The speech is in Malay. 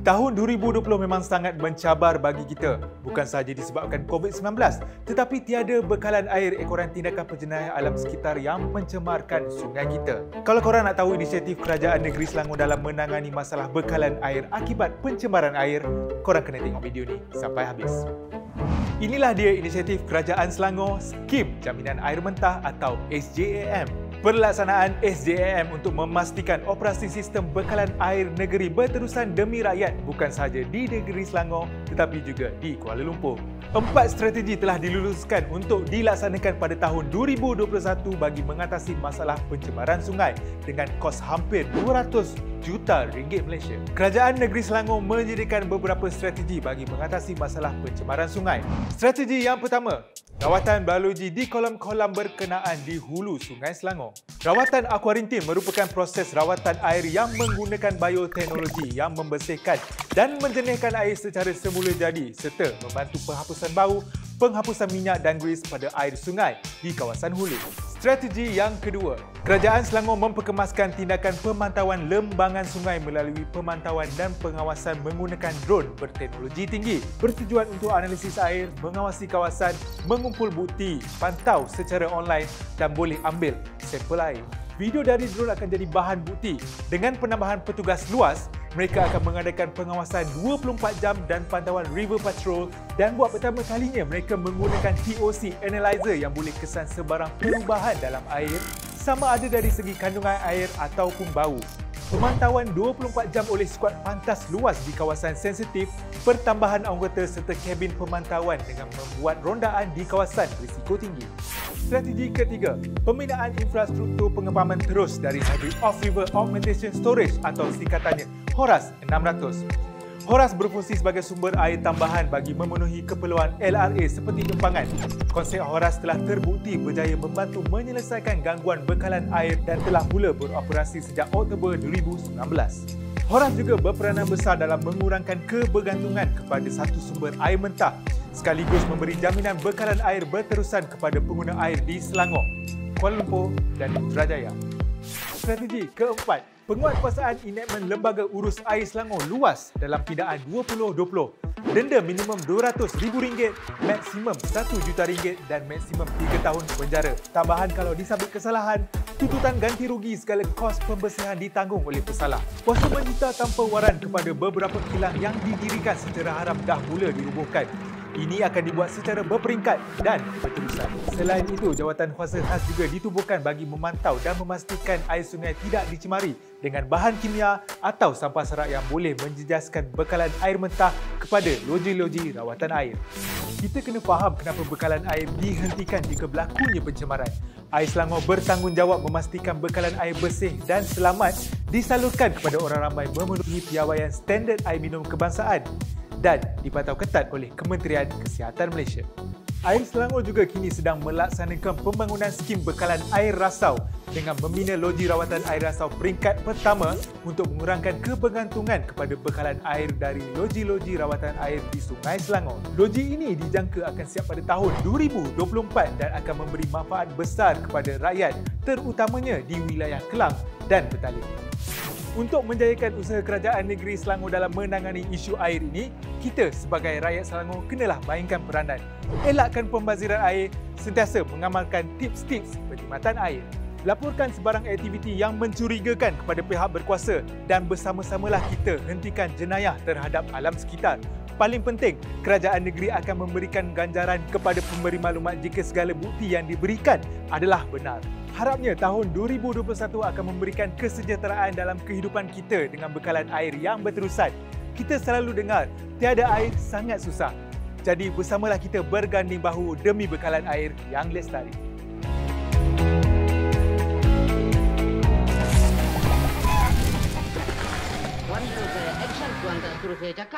Tahun 2020 memang sangat mencabar bagi kita. Bukan sahaja disebabkan COVID-19, tetapi tiada bekalan air ekoran tindakan penjenayah alam sekitar yang mencemarkan sungai kita. Kalau korang nak tahu inisiatif Kerajaan Negeri Selangor dalam menangani masalah bekalan air akibat pencemaran air, korang kena tengok video ni sampai habis. Inilah dia inisiatif Kerajaan Selangor, Skim Jaminan Air Mentah atau SJAM. Pelaksanaan SJAM untuk memastikan operasi sistem bekalan air negeri berterusan demi rakyat bukan sahaja di negeri Selangor tetapi juga di Kuala Lumpur. 4 strategi telah diluluskan untuk dilaksanakan pada tahun 2021 bagi mengatasi masalah pencemaran sungai dengan kos hampir 200 juta ringgit Malaysia. Kerajaan Negeri Selangor menyediakan beberapa strategi bagi mengatasi masalah pencemaran sungai. Strategi yang pertama, rawatan biologi di kolam-kolam berkenaan di hulu Sungai Selangor. Rawatan akuarintim merupakan proses rawatan air yang menggunakan bioteknologi yang membersihkan dan menjernihkan air secara semula jadi serta membantu penghapusan bau, penghapusan minyak dan grease pada air sungai di kawasan hulu. Strategi yang kedua, Kerajaan Selangor memperkemaskan tindakan pemantauan lembangan sungai melalui pemantauan dan pengawasan menggunakan drone berteknologi tinggi bertujuan untuk analisis air, mengawasi kawasan, mengumpul bukti, pantau secara online dan boleh ambil sampel air. Video dari drone akan jadi bahan bukti. Dengan penambahan petugas luas, mereka akan mengadakan pengawasan 24 jam dan pantauan river patrol dan buat pertama kalinya mereka menggunakan TOC analyzer yang boleh kesan sebarang perubahan dalam air sama ada dari segi kandungan air ataupun bau. Pemantauan 24 jam oleh skuad pantas luas di kawasan sensitif, pertambahan anggota serta kabin pemantauan dengan membuat rondaan di kawasan risiko tinggi. Strategi ketiga, pembinaan infrastruktur pengepaman terus dari Hybrid Off-River Augmentation Storage atau singkatannya HORAS 600. HORAS berfungsi sebagai sumber air tambahan bagi memenuhi keperluan LRA seperti Gempangan. Konsep HORAS telah terbukti berjaya membantu menyelesaikan gangguan bekalan air dan telah mula beroperasi sejak Oktober 2019. HORAS juga berperanan besar dalam mengurangkan kebergantungan kepada satu sumber air mentah sekaligus memberi jaminan bekalan air berterusan kepada pengguna air di Selangor, Kuala Lumpur dan Putrajaya. Strategi keempat, penguatkuasaan enactment Lembaga Urus Air Selangor luas dalam pidaan 2020. Denda minimum RM200,000, maksimum RM1 juta dan maksimum 3 tahun penjara. Tambahan kalau disabit kesalahan, tuntutan ganti rugi segala kos pembersihan ditanggung oleh pesalah. Kuasa menyita tanpa waran kepada beberapa kilang yang didirikan secara haram dah mula dirubuhkan. Ini akan dibuat secara berperingkat dan berterusan. Selain itu, jawatan kuasa khas juga ditubuhkan bagi memantau dan memastikan air sungai tidak dicemari dengan bahan kimia atau sampah serak yang boleh menjejaskan bekalan air mentah kepada loji-loji rawatan air. Kita kena faham kenapa bekalan air dihentikan jika berlakunya pencemaran. Air Selangor bertanggungjawab memastikan bekalan air bersih dan selamat disalurkan kepada orang ramai memenuhi piawaian standard air minum kebangsaan dan dipantau ketat oleh Kementerian Kesihatan Malaysia. Air Selangor juga kini sedang melaksanakan pembangunan skim bekalan air rasau dengan membina loji rawatan air rasau peringkat pertama untuk mengurangkan kebergantungan kepada bekalan air dari loji-loji rawatan air di Sungai Selangor. Loji ini dijangka akan siap pada tahun 2024 dan akan memberi manfaat besar kepada rakyat terutamanya di wilayah Kelang dan Petaling. Untuk menjayakan usaha Kerajaan Negeri Selangor dalam menangani isu air ini, kita sebagai rakyat Selangor kenalah mainkan peranan. Elakkan pembaziran air, sentiasa mengamalkan tips-tips perkhidmatan air. Laporkan sebarang aktiviti yang mencurigakan kepada pihak berkuasa dan bersama-samalah kita hentikan jenayah terhadap alam sekitar. Paling penting, Kerajaan Negeri akan memberikan ganjaran kepada pemberi maklumat jika segala bukti yang diberikan adalah benar. Harapnya tahun 2021 akan memberikan kesejahteraan dalam kehidupan kita dengan bekalan air yang berterusan. Kita selalu dengar, tiada air sangat susah. Jadi bersamalah kita berganding bahu demi bekalan air yang lestari. Tuan suruh saya action, tuan tak suruh saya cakap.